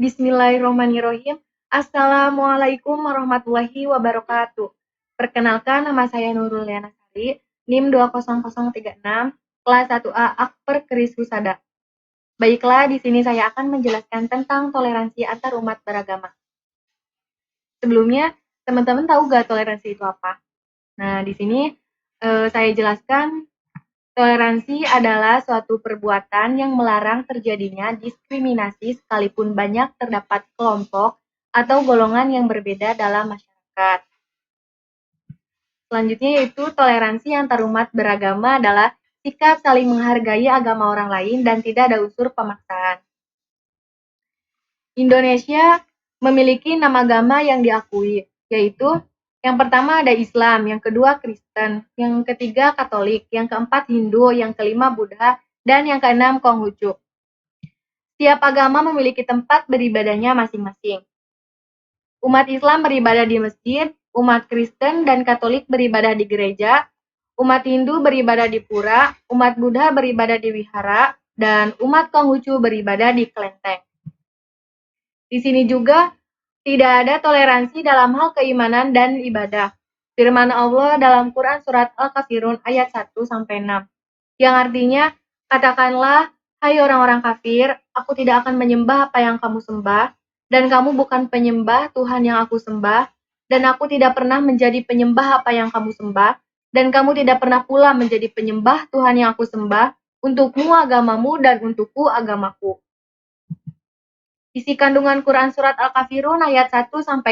Bismillahirrahmanirrahim. Assalamualaikum warahmatullahi wabarakatuh. Perkenalkan, nama saya Nurul Liana Sari, NIM 20036, kelas 1A Akper Keris Husada. Baiklah, di sini saya akan menjelaskan tentang toleransi antar umat beragama. Sebelumnya, teman-teman tahu gak toleransi itu apa? Nah, di sini saya jelaskan. Toleransi adalah suatu perbuatan yang melarang terjadinya diskriminasi sekalipun banyak terdapat kelompok atau golongan yang berbeda dalam masyarakat. Selanjutnya yaitu toleransi antar umat beragama adalah sikap saling menghargai agama orang lain dan tidak ada unsur pemaksaan. Indonesia memiliki 6 agama yang diakui, yaitu yang pertama ada Islam, yang kedua Kristen, yang ketiga Katolik, yang keempat Hindu, yang kelima Buddha, dan yang keenam Konghucu. Setiap agama memiliki tempat beribadahnya masing-masing. Umat Islam beribadah di masjid, umat Kristen dan Katolik beribadah di gereja, umat Hindu beribadah di pura, umat Buddha beribadah di wihara, dan umat Konghucu beribadah di kelenteng. Di sini juga tidak ada toleransi dalam hal keimanan dan ibadah. Firman Allah dalam Quran surat Al-Kafirun ayat 1-6, yang artinya, katakanlah, hai orang-orang kafir, aku tidak akan menyembah apa yang kamu sembah, dan kamu bukan penyembah Tuhan yang aku sembah, dan aku tidak pernah menjadi penyembah apa yang kamu sembah, dan kamu tidak pernah pula menjadi penyembah Tuhan yang aku sembah, untukmu agamamu dan untukku agamaku. Isi kandungan Quran Surat Al-Kafirun ayat 1-6.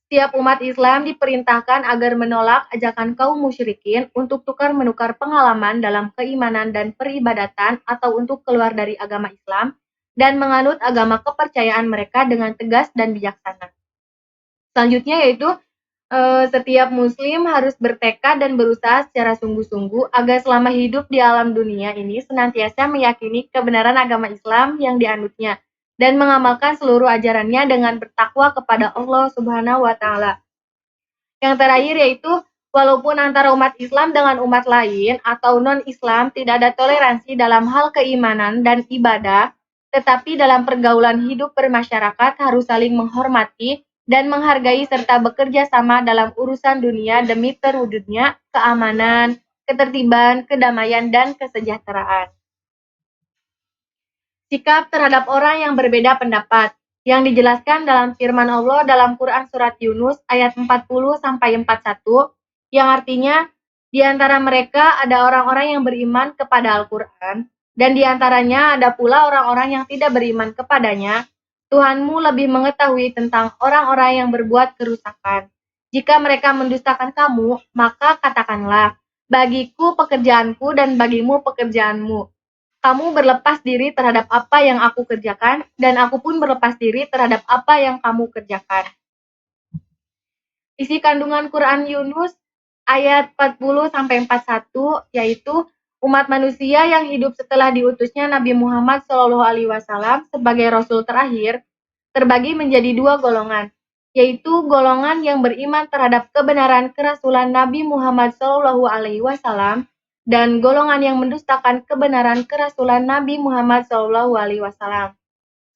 Setiap umat Islam diperintahkan agar menolak ajakan kaum musyrikin untuk tukar-menukar pengalaman dalam keimanan dan peribadatan atau untuk keluar dari agama Islam dan menganut agama kepercayaan mereka dengan tegas dan bijaksana. Selanjutnya yaitu setiap muslim harus bertekad dan berusaha secara sungguh-sungguh agar selama hidup di alam dunia ini senantiasa meyakini kebenaran agama Islam yang dianutnya dan mengamalkan seluruh ajarannya dengan bertakwa kepada Allah Subhanahu wa Ta'ala. Yang terakhir yaitu, walaupun antara umat Islam dengan umat lain atau non-Islam tidak ada toleransi dalam hal keimanan dan ibadah, tetapi dalam pergaulan hidup bermasyarakat harus saling menghormati dan menghargai serta bekerja sama dalam urusan dunia demi terwujudnya keamanan, ketertiban, kedamaian, dan kesejahteraan. Sikap terhadap orang yang berbeda pendapat, yang dijelaskan dalam firman Allah dalam Quran Surat Yunus ayat 40-41, yang artinya, di antara mereka ada orang-orang yang beriman kepada Al-Quran, dan di antaranya ada pula orang-orang yang tidak beriman kepadanya. Tuhanmu lebih mengetahui tentang orang-orang yang berbuat kerusakan. Jika mereka mendustakan kamu, maka katakanlah, bagiku pekerjaanku dan bagimu pekerjaanmu. Kamu berlepas diri terhadap apa yang aku kerjakan, dan aku pun berlepas diri terhadap apa yang kamu kerjakan. Isi kandungan Quran Yunus ayat 40-41 yaitu umat manusia yang hidup setelah diutusnya Nabi Muhammad SAW sebagai Rasul terakhir terbagi menjadi 2 golongan, yaitu golongan yang beriman terhadap kebenaran kerasulan Nabi Muhammad SAW dan golongan yang mendustakan kebenaran kerasulan Nabi Muhammad SAW.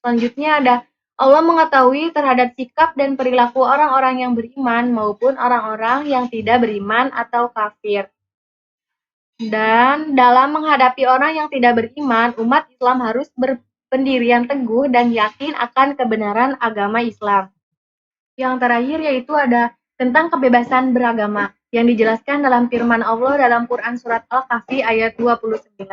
Selanjutnya ada Allah mengetahui terhadap sikap dan perilaku orang-orang yang beriman maupun orang-orang yang tidak beriman atau kafir. Dan dalam menghadapi orang yang tidak beriman, umat Islam harus berpendirian teguh dan yakin akan kebenaran agama Islam. Yang terakhir yaitu ada tentang kebebasan beragama yang dijelaskan dalam firman Allah dalam Quran Surat Al-Kahfi ayat 29,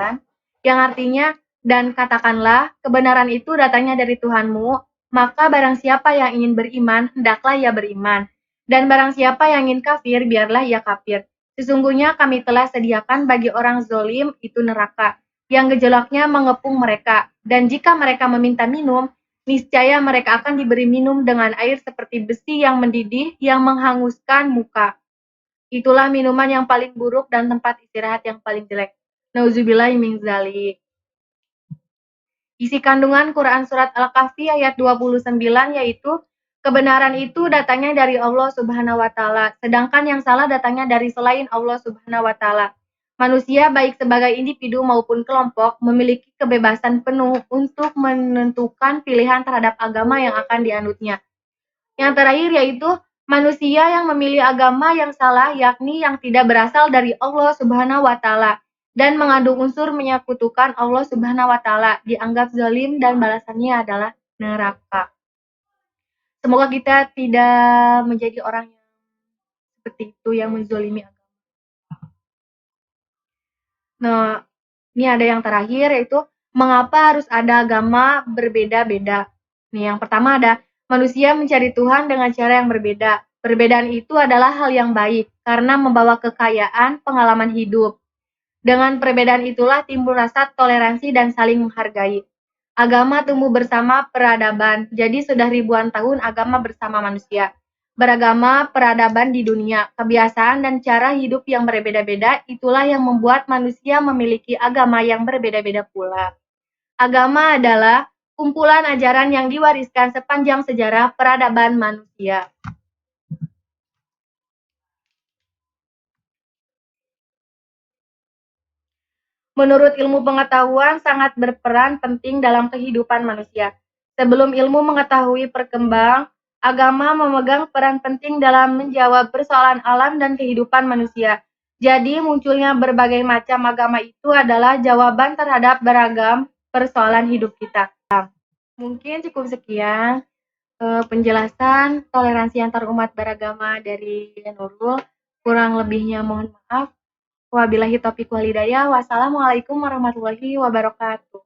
yang artinya, dan katakanlah, kebenaran itu datangnya dari Tuhanmu, maka barang siapa yang ingin beriman, hendaklah ia beriman. Dan barang siapa yang ingin kafir, biarlah ia kafir. Sesungguhnya kami telah sediakan bagi orang zolim itu neraka, yang gejolaknya mengepung mereka. Dan jika mereka meminta minum, niscaya mereka akan diberi minum dengan air seperti besi yang mendidih yang menghanguskan muka. Itulah minuman yang paling buruk dan tempat istirahat yang paling jelek. Nauzubillahi min dzalik. Isi kandungan Quran Surat Al-Kahfi ayat 29 yaitu, kebenaran itu datangnya dari Allah Subhanahu wa Ta'ala, sedangkan yang salah datangnya dari selain Allah Subhanahu wa Ta'ala. Manusia baik sebagai individu maupun kelompok memiliki kebebasan penuh untuk menentukan pilihan terhadap agama yang akan dianutnya. Yang terakhir yaitu manusia yang memilih agama yang salah, yakni yang tidak berasal dari Allah Subhanahu wa Ta'ala dan mengandung unsur menyekutukan Allah Subhanahu wa Ta'ala, dianggap zalim dan balasannya adalah neraka. Semoga kita tidak menjadi orang yang seperti itu, yang menzolimi agama. Nah, ini ada yang terakhir yaitu mengapa harus ada agama berbeda-beda. Nih, yang pertama ada manusia mencari Tuhan dengan cara yang berbeda. Perbedaan itu adalah hal yang baik karena membawa kekayaan pengalaman hidup. Dengan perbedaan itulah timbul rasa toleransi dan saling menghargai. Agama tumbuh bersama peradaban, jadi sudah ribuan tahun agama bersama manusia. Beragama peradaban di dunia, kebiasaan dan cara hidup yang berbeda-beda, itulah yang membuat manusia memiliki agama yang berbeda-beda pula. Agama adalah kumpulan ajaran yang diwariskan sepanjang sejarah peradaban manusia. Menurut ilmu pengetahuan sangat berperan penting dalam kehidupan manusia. Sebelum ilmu mengetahui berkembang, agama memegang peran penting dalam menjawab persoalan alam dan kehidupan manusia. Jadi munculnya berbagai macam agama itu adalah jawaban terhadap beragam persoalan hidup kita. Mungkin cukup sekian penjelasan toleransi antar umat beragama dari Nurul. Kurang lebihnya mohon maaf. Wabillahi taufiq wal hidayah. Wassalamualaikum warahmatullahi wabarakatuh.